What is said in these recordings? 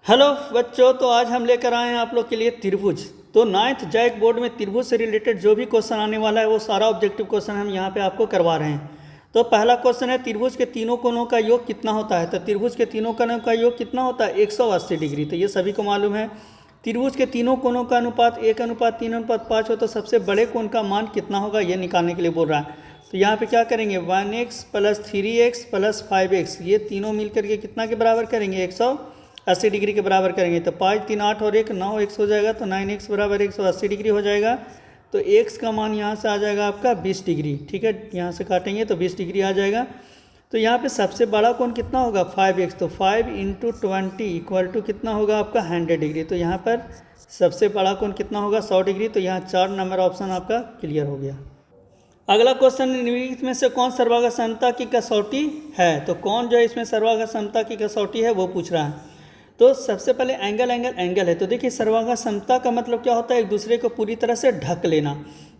Hello बच्चों, तो आज हम लेकर आए हैं आप लोग के लिए त्रिभुज। तो नाइन्थ जैक बोर्ड में त्रिभुज से रिलेटेड जो भी क्वेश्चन आने वाला है वो सारा ऑब्जेक्टिव क्वेश्चन हम यहाँ पे आपको करवा रहे हैं। तो पहला क्वेश्चन है, त्रिभुज के तीनों कोणों का योग कितना होता है। तो त्रिभुज के तीनों कोणों का योग कितना होता है, 180 डिग्री। तो ये सभी को मालूम है। त्रिभुज के तीनों कोणों का अनुपात 1:3:5 हो, तो सबसे बड़े कोण का मान कितना होगा ये निकालने के लिए बोल रहा है। तो यहाँ पे क्या करेंगे, 1x + 3x + 5x, ये तीनों मिल करके कितना के बराबर करेंगे, 180 डिग्री के बराबर करेंगे। तो 5 3 8 और 1 9x हो जाएगा, तो 9x बराबर 180 डिग्री हो जाएगा। तो x का मान यहाँ से आ जाएगा आपका 20 डिग्री। ठीक है, यहाँ से काटेंगे तो 20 डिग्री आ जाएगा। तो यहाँ पे सबसे बड़ा कोण कितना होगा, 5x। तो 5 × 20 = कितना होगा आपका 100 डिग्री। तो यहाँ पर सबसे बड़ा कोण कितना होगा, 100 डिग्री। तो यहाँ 4 नंबर ऑप्शन आपका क्लियर हो गया। अगला क्वेश्चन, निम्नलिखित में से कौन सर्वाघात समता की कसौटी है। तो कौन जो है इसमें सर्वाघात समता की कसौटी है वो पूछ रहा है। तो सबसे पहले एंगल है। तो देखिए, सर्वाघात समता का मतलब क्या होता है, एक दूसरे को पूरी तरह से ढक लेना।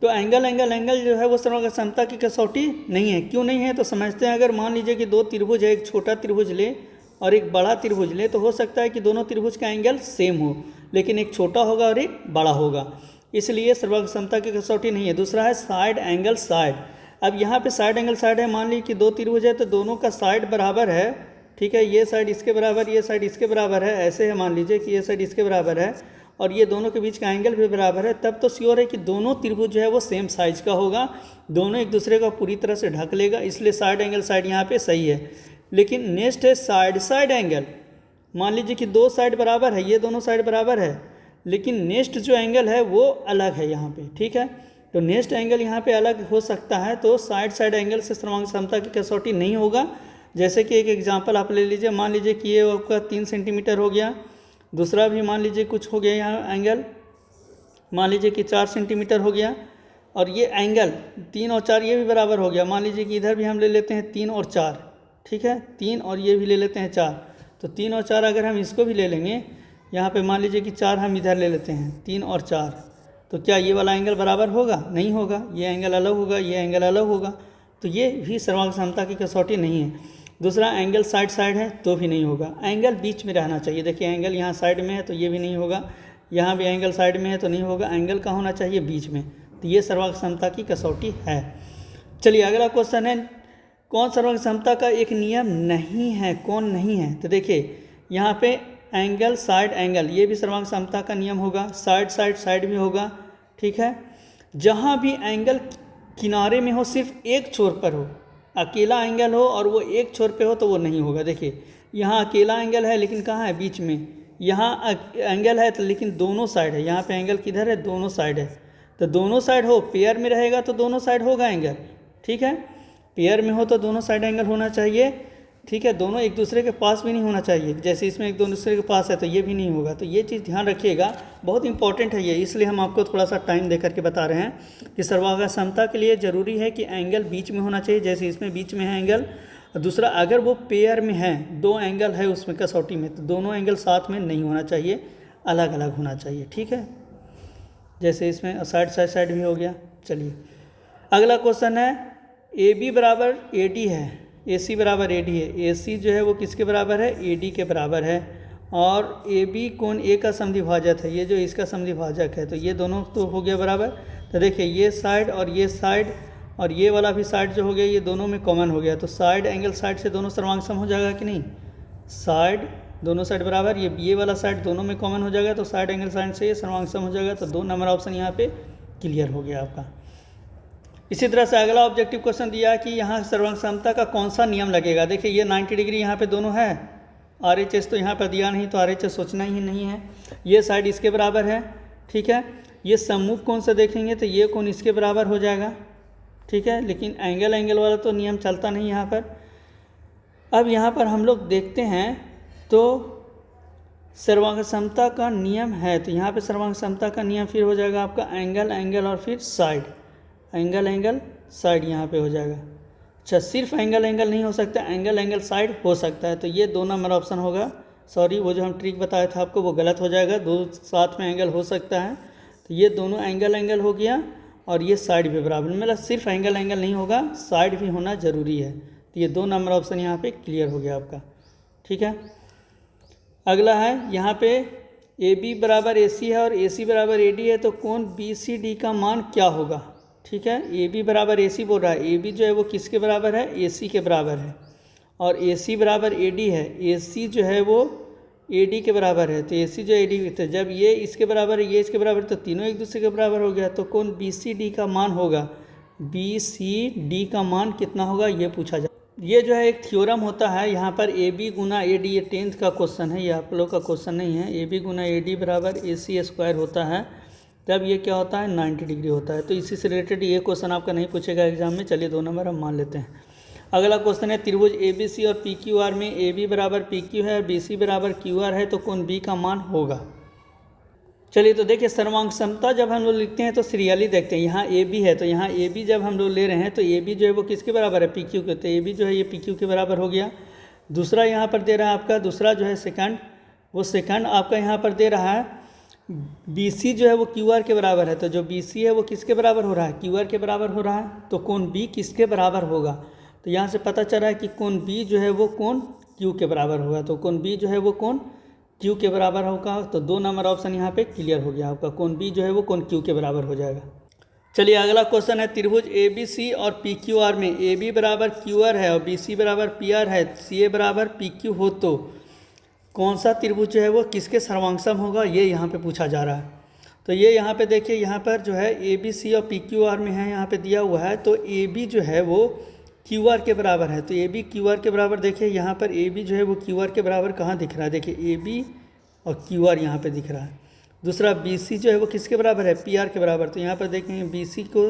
तो एंगल जो है वो सर्वाघात समता की कसौटी नहीं है। क्यों नहीं है तो समझते हैं। अगर मान लीजिए कि दो त्रिभुज है, एक छोटा त्रिभुज ले और एक बड़ा त्रिभुज ले, तो हो सकता है कि दोनों त्रिभुज का एंगल सेम हो, लेकिन एक छोटा होगा और एक बड़ा होगा, इसलिए सर्वाघात समता की कसौटी नहीं है। दूसरा है साइड एंगल साइड। अब यहाँ पे साइड एंगल साइड है, मान लीजिए कि दो त्रिभुज है तो दोनों का साइड बराबर है। ठीक है, ये साइड इसके बराबर, ये साइड इसके बराबर है, ऐसे है। मान लीजिए कि ये साइड इसके बराबर है और ये दोनों के बीच का एंगल भी बराबर है, तब तो श्योर है कि दोनों त्रिभुज जो है वो सेम साइज का होगा, दोनों एक दूसरे को पूरी तरह से ढक लेगा, इसलिए साइड एंगल साइड यहाँ पे सही है। लेकिन नेक्स्ट है साइड साइड एंगल। मान लीजिए कि दो साइड बराबर है, ये दोनों साइड बराबर है, लेकिन नेक्स्ट जो एंगल है वो अलग है यहाँ पे। ठीक है, तो नेक्स्ट एंगल यहाँ पे अलग हो सकता है, तो साइड साइड एंगल से सर्वांग समता की कसौटी नहीं होगा। जैसे कि एक एग्जांपल आप ले लीजिए, मान लीजिए कि ये आपका 3 सेंटीमीटर हो गया, दूसरा भी मान लीजिए कुछ हो गया यहाँ एंगल, मान लीजिए कि 4 सेंटीमीटर हो गया, और ये एंगल 3 और 4 ये भी बराबर हो गया। मान लीजिए कि इधर भी हम ले लेते हैं 3 और 4। ठीक है, 3 और ये भी ले लेते हैं 4। तो 3 और 4 अगर हम इसको भी ले लेंगे, यहाँ पे मान लीजिए कि 4 हम इधर ले लेते हैं, 3 और 4, तो क्या ये वाला एंगल बराबर होगा, नहीं होगा, ये एंगल अलग होगा, ये एंगल अलग होगा। तो ये भी सर्वांग समता की कसौटी नहीं है। दूसरा एंगल साइड साइड है तो भी नहीं होगा, एंगल बीच में रहना चाहिए। देखिए, एंगल यहाँ साइड में है तो ये भी नहीं होगा, यहाँ भी एंगल साइड में है तो नहीं होगा, एंगल का होना चाहिए बीच में। तो ये सर्वांग समता की कसौटी है। चलिए अगला क्वेश्चन है, कौन सर्वांग समता का एक नियम नहीं है, कौन नहीं है। तो देखिए यहाँ पे एंगल साइड एंगल, ये भी सर्वांग समता का नियम होगा, साइड साइड साइड भी होगा। ठीक है, जहाँ भी एंगल किनारे में हो, सिर्फ एक छोर पर हो, अकेला एंगल हो और वो एक छोर पे हो तो वो नहीं होगा। देखिए यहाँ अकेला एंगल है लेकिन कहाँ है, बीच में। यहाँ एंगल है तो लेकिन दोनों साइड है, यहाँ पे एंगल किधर है, दोनों साइड है। तो दोनों साइड हो, पेयर में रहेगा तो दोनों साइड होगा एंगल। ठीक है, पेयर में हो तो दोनों साइड एंगल होना चाहिए। ठीक है, दोनों एक दूसरे के पास भी नहीं होना चाहिए, जैसे इसमें एक दूसरे के पास है तो ये भी नहीं होगा। तो ये चीज़ ध्यान रखिएगा, बहुत इंपॉर्टेंट है ये, इसलिए हम आपको थोड़ा सा टाइम दे करके बता रहे हैं कि सर्वाघात समता के लिए ज़रूरी है कि एंगल बीच में होना चाहिए, जैसे इसमें बीच में है एंगल। दूसरा, अगर वो पेयर में है, दो एंगल है उसमें कसौटी में, तो दोनों एंगल साथ में नहीं होना चाहिए, अलग अलग होना चाहिए। ठीक है, जैसे इसमें साइड साइड साइड भी हो गया। चलिए अगला क्वेश्चन है, ए बी बराबर ए डी है, ए सी बराबर ए डी है। ए सी जो है वो किसके बराबर है, ए डी के बराबर है, और ए बी कोण ए का समद्विभाजक है, ये जो इसका समद्विभाजक है, तो ये दोनों तो हो गया बराबर। तो देखिए ये साइड और ये साइड और ये वाला भी साइड जो हो गया, ये दोनों में कॉमन हो गया, तो साइड एंगल साइड से दोनों सर्वांग सम हो जाएगा कि नहीं। साइड दोनों साइड बराबर, ये वाला साइड दोनों में कॉमन हो जाएगा, तो साइड एंगल साइड से ये सर्वांग सम हो जाएगा। तो 2 नंबर ऑप्शन यहाँ पे क्लियर हो गया आपका। इसी तरह से अगला ऑब्जेक्टिव क्वेश्चन दिया है कि यहाँ सर्वांग समता का कौन सा नियम लगेगा। देखिए ये 90 डिग्री यहाँ पे दोनों है, RHS तो यहाँ पर दिया नहीं, तो RHS सोचना ही नहीं है। ये साइड इसके बराबर है। ठीक है, ये सम्मुख कोण से देखेंगे तो ये कोण इसके बराबर हो जाएगा। ठीक है, लेकिन एंगल वाला तो नियम चलता नहीं यहाँ पर। अब यहाँ पर हम लोग देखते हैं तो सर्वांग समता का नियम है, तो यहाँ पर सर्वांग समता का नियम फिर हो जाएगा आपका एंगल और फिर साइड, एंगल साइड यहाँ पे हो जाएगा। अच्छा, सिर्फ एंगल नहीं हो सकता, एंगल साइड हो सकता है, तो ये 2 नंबर ऑप्शन होगा। सॉरी, वो जो हम ट्रिक बताया था आपको वो गलत हो जाएगा, 2 साथ में एंगल हो सकता है, तो ये दोनों एंगल हो गया और ये साइड भी बराबर, मतलब सिर्फ एंगल नहीं होगा, साइड भी होना ज़रूरी है। तो ये 2 नंबर ऑप्शन यहाँ पे क्लियर हो गया आपका। ठीक है, अगला है यहाँ पे ए बी बराबर ए सी है और ए सी बराबर ए डी है, तो कोण बी सी डी का मान क्या होगा। ठीक है, ए बी बराबर ए सी बोल रहा है, ए बी जो है वो किसके बराबर है, ए सी के बराबर है, और ए सी बराबर ए डी है, ए सी जो है वो ए डी के बराबर है, तो ए सी जो ए डी, तो जब ये इसके बराबर है ये इसके बराबर, तो तीनों एक दूसरे के बराबर हो गया, तो कोण बी सी डी का मान होगा, बी सी डी का मान कितना होगा ये पूछा जाए। ये जो है एक थ्योरम होता है, यहाँ पर A B Guna A D, ये 10th का क्वेश्चन है, ये आप लोग का क्वेश्चन नहीं है। A B Guna A D बराबर ए सी स्क्वायर होता है, तब ये क्या होता है 90 डिग्री होता है। तो इसी से रिलेटेड ये क्वेश्चन आपका नहीं पूछेगा एग्जाम में। चलिए 2 नंबर हम मान लेते हैं। अगला क्वेश्चन है त्रिभुज ए बी सी और पी क्यू आर में ए बी बराबर पी क्यू है, बी सी बराबर क्यू आर है, तो कोण बी का मान होगा। चलिए तो देखिए सर्वांग समता जब हम लोग लिखते हैं तो सीरियली देखते हैं। यहाँ ए बी है, तो यहाँ ए बी जब हम लोग ले रहे हैं तो ए बी जो है वो किसके बराबर है, पी क्यू के, तो ए बी जो है ये पी क्यू के बराबर हो गया। दूसरा यहाँ पर दे रहा है आपका, दूसरा जो है सेकंड, वो सेकंड आपका यहाँ पर दे रहा है बी सी जो है वो क्यू आर के बराबर है, तो जो बी सी है वो किसके बराबर हो रहा है, क्यू आर के बराबर हो रहा है, तो कोण बी किसके बराबर होगा। तो यहाँ से पता चल रहा है कि कोण बी जो है वो कोण क्यू के बराबर होगा, तो कोण बी जो है वो कोण क्यू के बराबर होगा। तो 2 नंबर ऑप्शन यहाँ पे क्लियर हो गया आपका, कोण बी जो है वो कोण क्यू के बराबर हो जाएगा। चलिए अगला क्वेश्चन है त्रिभुज ए बी सी और पी क्यू आर में ए बी बराबर क्यू आर है और बी सी बराबर पी आर है, सी ए बराबर पी क्यू हो, तो कौन सा त्रिभुज जो है वो किसके सर्वांगसम होगा, ये यहाँ पे पूछा जा रहा है। तो ये यहाँ पे देखिए, यहाँ पर जो है ए बी सी और पी क्यू आर में है, यहाँ पे दिया हुआ है, तो ए बी जो है वो क्यू आर के बराबर है, तो ए बी क्यू आर के बराबर। देखिए यहाँ पर ए बी जो है वो क्यू आर के बराबर कहाँ दिख रहा है, देखिए ए बी और क्यू आर यहाँ पे दिख रहा है। दूसरा बी सी जो है वो किसके बराबर है, पी आर के बराबर, तो यहाँ पर देखेंगे बी सी को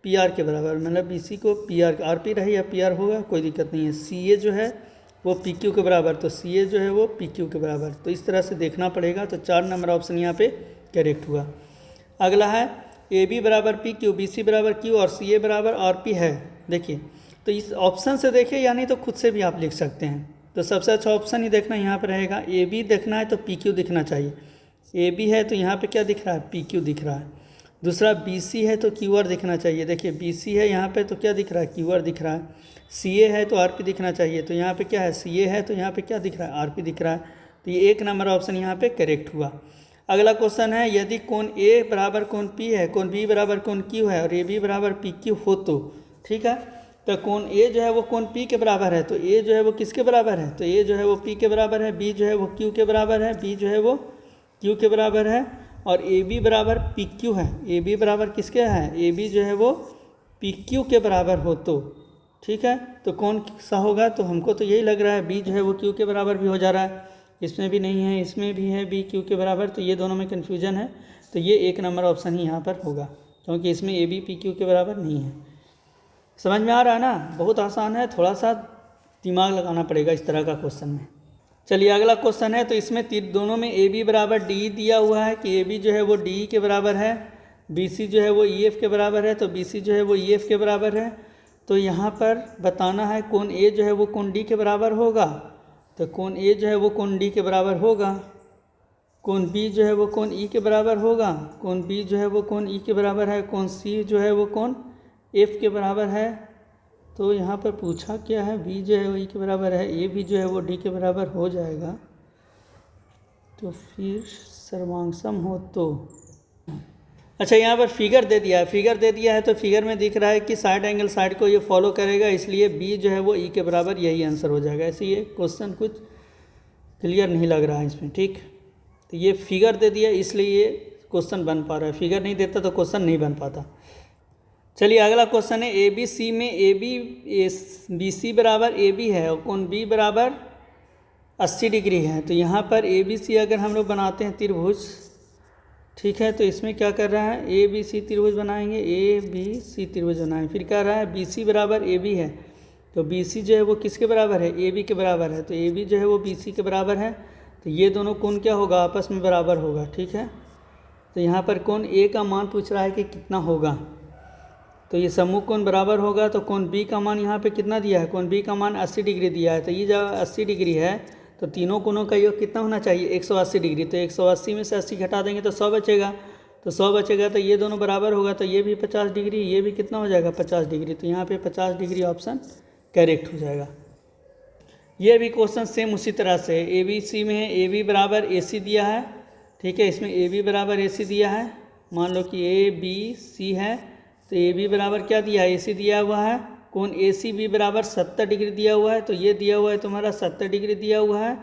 पी आर के बराबर, मतलब बी सी को पी आर, आर पी रहे या पी आर होगा कोई दिक्कत नहीं है। सी ए जो है वो पी क्यू के बराबर, तो सी ए जो है वो पी क्यू के बराबर, तो इस तरह से देखना पड़ेगा। तो 4 नंबर ऑप्शन यहाँ पे करेक्ट हुआ। अगला है ए बी बराबर पी क्यू, बी सी बराबर क्यू और सी ए बराबर आर पी है। देखिए तो इस ऑप्शन से देखिए, यानी तो खुद से भी आप लिख सकते हैं। तो सबसे अच्छा ऑप्शन ही देखना यहाँ पर रहेगा, ए बी देखना है तो पी क्यू दिखना चाहिए, ए बी है तो यहाँ पे क्या दिख रहा है, पी क्यू दिख रहा है। दूसरा बी सी है तो क्यू आर दिखना चाहिए, देखिए बी सी है यहाँ पे तो क्या दिख रहा है, क्यू आर दिख रहा है। सी ए है तो आर पी दिखना चाहिए, तो यहाँ पे क्या है, सी ए है तो यहाँ पे क्या दिख रहा है, आर पी दिख रहा है। तो ये 1 नंबर ऑप्शन यहाँ पे करेक्ट हुआ। अगला क्वेश्चन है यदि कोण ए बराबर कोण पी है, कोण बी बराबर कोण क्यू है और ए बी बराबर पी क्यू हो, तो ठीक है, तो कोण ए जो है वो कोण पी के बराबर है, तो ए जो है वो किसके बराबर है, तो ए जो है वो पी के बराबर है, बी जो है वो क्यू के बराबर है, बी जो है वो क्यू के बराबर है, और ए बी बराबर पी क्यू है, ए बी बराबर किसके है, ए बी जो है वो पी क्यू के बराबर हो, तो ठीक है, तो कौन सा होगा, तो हमको तो यही लग रहा है बी जो है वो क्यू के बराबर भी हो जा रहा है, इसमें भी नहीं है, इसमें भी है बी क्यू के बराबर, तो ये दोनों में कन्फ्यूजन है। तो ये 1 नंबर ऑप्शन ही यहाँ पर होगा, क्योंकि इसमें ए बी पी क्यू के बराबर नहीं है। समझ में आ रहा है ना, बहुत आसान है, थोड़ा सा दिमाग लगाना पड़ेगा इस तरह का क्वेश्चन में। चलिए अगला क्वेश्चन है, तो इसमें दोनों में ए बी बराबर डी दिया हुआ है कि ए बी जो है वो डी के बराबर है, बी सी जो है वो ई एफ के बराबर है, तो बी सी जो है वो ई एफ के बराबर है। तो यहाँ पर बताना है कोण ए जो है वो कोण डी के बराबर होगा, तो कोण ए जो है वो कोण डी के बराबर होगा, कोण बी जो है वो कोण ई के बराबर होगा, कोण बी जो है वो कोण ई के बराबर है, कोण सी जो है वो कोण एफ के बराबर है। तो यहाँ पर पूछा क्या है, बी जो है वो ई के बराबर है, ए भी जो है वो डी के बराबर हो जाएगा, तो फिर सर्वांगसम हो तो अच्छा यहाँ पर फिगर दे दिया है, फिगर दे दिया है तो फिगर में दिख रहा है कि साइड एंगल साइड को ये फॉलो करेगा, इसलिए बी जो है वो ई के बराबर, यही आंसर हो जाएगा। ऐसे ये क्वेश्चन कुछ क्लियर नहीं लग रहा है इसमें, ठीक, तो ये फिगर दे दिया इसलिए ये क्वेश्चन बन पा रहा है, फिगर नहीं देता तो क्वेश्चन नहीं बन पाता। चलिए अगला क्वेश्चन है ए बी सी में ए बी सी बराबर ए बी है और कोण बी बराबर 80 डिग्री है। तो यहाँ पर ए बी सी अगर हम लोग बनाते हैं त्रिभुज, ठीक है, तो इसमें क्या कर रहा है, ए बी सी त्रिभुज बनाएंगे, ए बी सी त्रिभुज बनाएंगे, फिर क्या रहा है बी सी बराबर ए बी है, तो बी सी जो है वो किसके बराबर है, ए बी के बराबर है, तो ए बी जो है वो बी सी के बराबर है, तो ये दोनों कोण क्या होगा, आपस में बराबर होगा, ठीक है। तो यहाँ पर कोण ए का मान पूछ रहा है कि कितना होगा, तो ये सम्मुख कोण बराबर होगा, तो कोण बी का मान यहाँ पे कितना दिया है, कोण बी का मान 80 डिग्री दिया है, तो ये जब 80 डिग्री है तो तीनों कोणों का योग कितना होना चाहिए, 180 डिग्री, तो 180 में से 80 घटा देंगे तो 100 बचेगा, तो 100 बचेगा तो ये दोनों बराबर होगा, तो ये भी 50 डिग्री, ये भी कितना हो जाएगा 50 डिग्री, तो यहाँ पे 50 डिग्री ऑप्शन करेक्ट हो जाएगा। ये भी क्वेश्चन सेम उसी तरह से ए बी सी में है, ए बी बराबर ए सी दिया है, ठीक है, इसमें ए बी बराबर ए सी दिया है। मान लो कि ए बी सी है तो ए बी बराबर क्या दिया है, ए सी दिया हुआ है। कोण ए सी बी बराबर 70 डिग्री दिया हुआ है, तो ये दिया हुआ है तुम्हारा 70 डिग्री दिया हुआ है।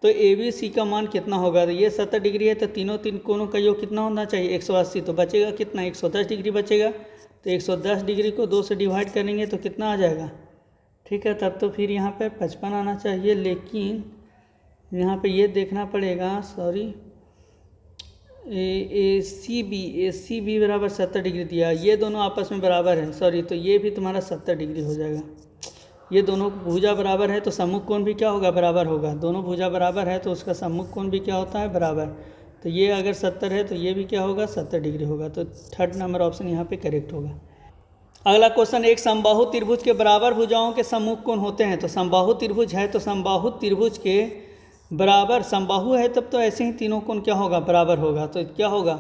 तो ए बी सी का मान कितना होगा, तो ये 70 डिग्री है, तो तीन कोणों का योग कितना होना चाहिए 180, तो बचेगा कितना 110 डिग्री बचेगा। तो 110 डिग्री को 2 से डिवाइड करेंगे तो कितना आ जाएगा, ठीक है। तब तो फिर यहाँ पे 55 आना चाहिए, लेकिन यहाँ पे ये देखना पड़ेगा, सॉरी, ए सी बी बराबर 70 डिग्री दिया, ये दोनों आपस में बराबर है, सॉरी, तो ये भी तुम्हारा 70 डिग्री हो जाएगा। ये दोनों भुजा बराबर है तो सम्मुख कोण भी क्या होगा, बराबर होगा। दोनों भुजा बराबर है तो उसका सम्मुख कोण भी क्या होता है, बराबर। तो ये अगर 70 है तो ये भी क्या होगा, 70 डिग्री होगा। तो थर्ड नंबर ऑप्शन यहाँ पे करेक्ट होगा। अगला क्वेश्चन, एक समबाहु त्रिभुज के बराबर भुजाओं के सम्मुख कोण होते हैं। तो समबाहु त्रिभुज है तो समबाहु त्रिभुज के बराबर, समबाहु है तब तो ऐसे ही तीनों कोण क्या होगा, बराबर होगा। तो क्या होगा,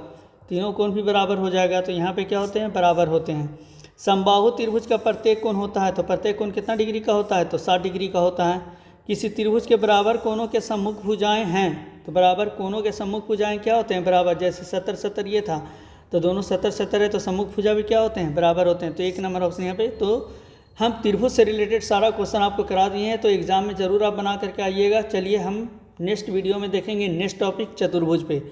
तीनों कोण भी बराबर हो जाएगा। तो यहाँ पे क्या होते हैं, बराबर होते हैं। समबाहु त्रिभुज का प्रत्येक कोण होता है, तो प्रत्येक कोण कितना डिग्री का होता है, तो 60 डिग्री का होता है। किसी त्रिभुज के बराबर कोणों के सम्मुख भुजाएं हैं, तो बराबर कोणों के सम्मुख भुजाएं क्या होते हैं, बराबर। जैसे 70-70 ये था, तो दोनों 70-70 है तो सम्मुख भुजा भी क्या होते हैं, बराबर होते हैं। तो एक नंबर ऑप्शन यहाँ पे। तो हम त्रिभुज से रिलेटेड सारा क्वेश्चन आपको करा दिए हैं, तो एग्जाम में ज़रूर आप बना करके आइएगा। चलिए हम नेक्स्ट वीडियो में देखेंगे नेक्स्ट टॉपिक चतुर्भुज पे।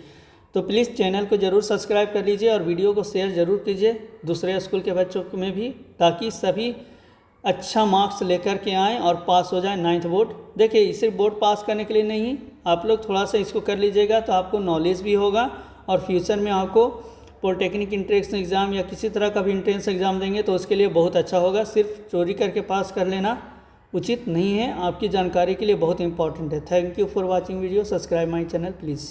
तो प्लीज़ चैनल को ज़रूर सब्सक्राइब कर लीजिए और वीडियो को शेयर ज़रूर कीजिए दूसरे स्कूल के बच्चों में भी, ताकि सभी अच्छा मार्क्स लेकर के आएँ और पास हो जाए 9th बोर्ड। देखिए, सिर्फ बोर्ड पास करने के लिए नहीं, आप लोग थोड़ा सा इसको कर लीजिएगा तो आपको नॉलेज भी होगा और फ्यूचर में आपको पॉलिटेक्निक इंट्रेंस एग्ज़ाम या किसी तरह का भी इंट्रेंस एग्ज़ाम देंगे तो उसके लिए बहुत अच्छा होगा। सिर्फ चोरी करके पास कर लेना उचित नहीं है, आपकी जानकारी के लिए बहुत इंपॉर्टेंट है। Thank you for watching video, subscribe my channel please.